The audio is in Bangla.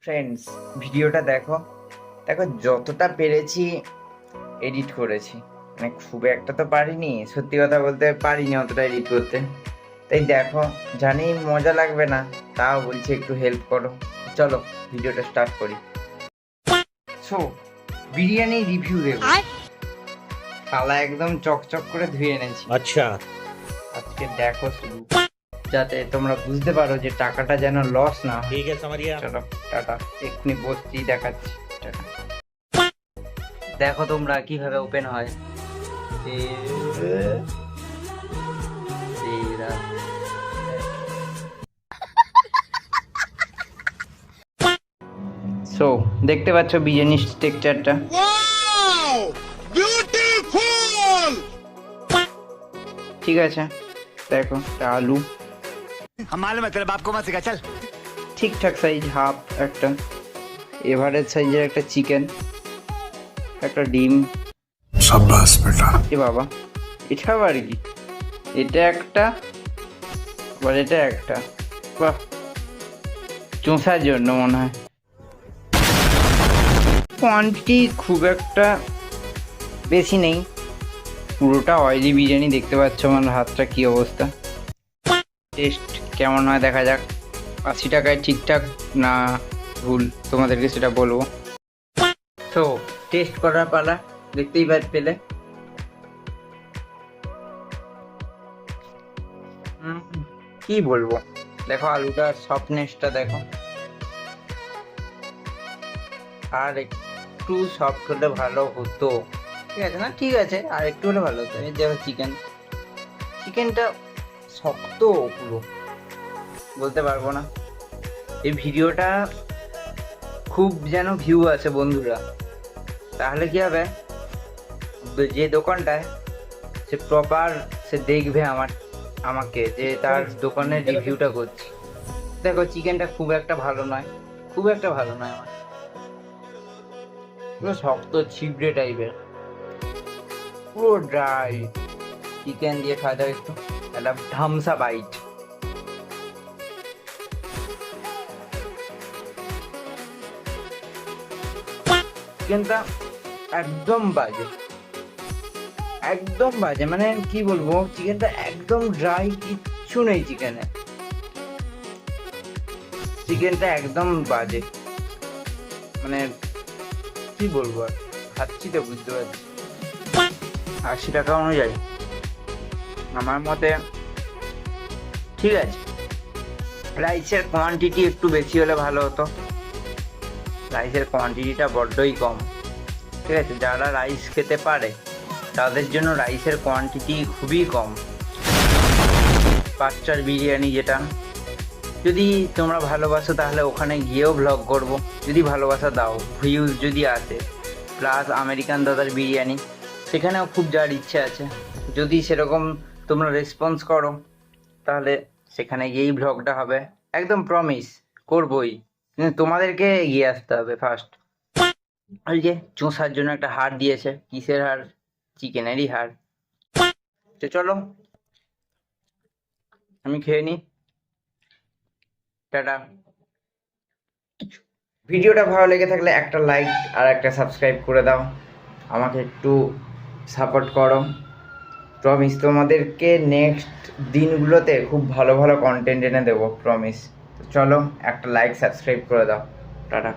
ফ্রেন্ডস, ভিডিওটা দেখো দেখো যতটা পেরেছি এডিট করেছি। মানে খুব একটা তো পারিনি, সত্যি কথা বলতে পারিনি অতটা এডিট করতে। তাই দেখো, জানি মজা লাগবে না, তাও বলছি একটু হেল্প করো। চলো ভিডিওটা স্টার্ট করি। সো বিরিয়ানি রিভিউ দেবো। থালা একদম চকচক করে ধুয়ে এনেছি। अच्छा আজকে দেখো শুধু, যাতে তোমরা বুঝতে পারো যে টাকাটা যেন লস না হয়। ठीक है समझ गया। চলো টাটা, এক্ষুনি বসছি, দেখাচ্ছি। টাটা। দেখো তোমরা কিভাবে ওপেন হয়। সো দেখতে পাচ্ছ বিরিয়ানির টেক্সচারটা। ঠিক আছে, দেখো একটা আলু हम मालूम है तेरे बाप को मत सिखा चल। ঠিকঠাক সাইজ হাফ, একটা এভারেজ সাইজের একটা চিকেন, একটা ডিম। शाबाश बेटा। এ বাবা, এটা আবার কি? এটা একটা, আবার এটা একটা। বাহ, চোষার জন্য মনে হয়। কোয়ান্টিটি খুব একটা বেশি নেই, পুরোটা অয়েলি বিরিয়ানি। দেখতে পাচ্ছ আমার হাতটা কি অবস্থা। টেস্ট কেমন হয় দেখা যাক। 80 টাকায় ঠিকঠাক না ভুল, তোমাদেরকে সেটা বলবো। তো টেস্ট করার পালা, দেখতেই পেলে। কি বলবো, দেখো আলুটার সফটনেসটা দেখো। আর একটু সফট হলে ভালো হতো। ঠিক আছে না, ঠিক আছে, আর একটু হলে ভালো হতো। এই দেখো চিকেনটা শক্ত পুরো, বলতে পারবো না। এই ভিডিওটা খুব যেন ভিউ আছে বন্ধুরা, তাহলে কি হবে, যে দোকানটায় সে প্রপার সে দেখবে আমাকে যে তার দোকানের রিভিউটা করছি। দেখো চিকেনটা খুব একটা ভালো নয়, খুব একটা ভালো নয়। আমার পুরো শক্ত ছিবড়ে টাইপের, পুরো ড্রাই। চিকেন দিয়ে খাওয়া যাবে একটু, একটা ধামসা বাইট। চিকেনটা একদম বাজে, একদম বাজে। মানে কি বলবো, চিকেনটা একদম ড্রাই, কিচ্ছু নেই চিকেনে। চিকেনটা একদম বাজে, মানে কি বলবো, আর খাচ্ছি তো বুঝতে পারছি। 80 টাকা অনুযায়ী আমার মতে ঠিক আছে। রাইসের কোয়ান্টিটি একটু বেশি হলে ভালো হতো, রাইসের কোয়ান্টিটিটা বড্ডই কম। ঠিক আছে, যারা রাইস খেতে পারে তাদের জন্য রাইসের কোয়ান্টিটি খুবই কম। বাচ্চার বিরিয়ানি যেটা, যদি তোমরা ভালোবাসো তাহলে ওখানে গিয়েও ব্লগ করব, যদি ভালোবাসা দাও, ভিউজ যদি আসে। প্লাস আমেরিকান দাদার বিরিয়ানি, সেখানেও খুব যাওয়ার ইচ্ছে আছে। যদি সেরকম তোমরা রেসপন্স করো তাহলে সেখানে গিয়েই ব্লগটা হবে, একদম প্রমিস করবই। কিন্তু তোমাদেরকে এগিয়ে আসতে হবে ফার্স্ট। ওই যে চোষার জন্য একটা হাড় দিয়েছে, কিসের হাড়? চিকেনেরই হাড়। তো চলো আমি খেয়ে নিই, টাটা। ভিডিওটা ভালো লেগে থাকলে একটা লাইক আর একটা সাবস্ক্রাইব করে দাও, আমাকে একটু সাপোর্ট করো। প্রমিস তোমাদেরকে নেক্সট দিনগুলোতে খুব ভালো ভালো কন্টেন্ট এনে দেবো, প্রমিস। তো চলো একটা লাইক সাবস্ক্রাইব করে দাও, টাটা।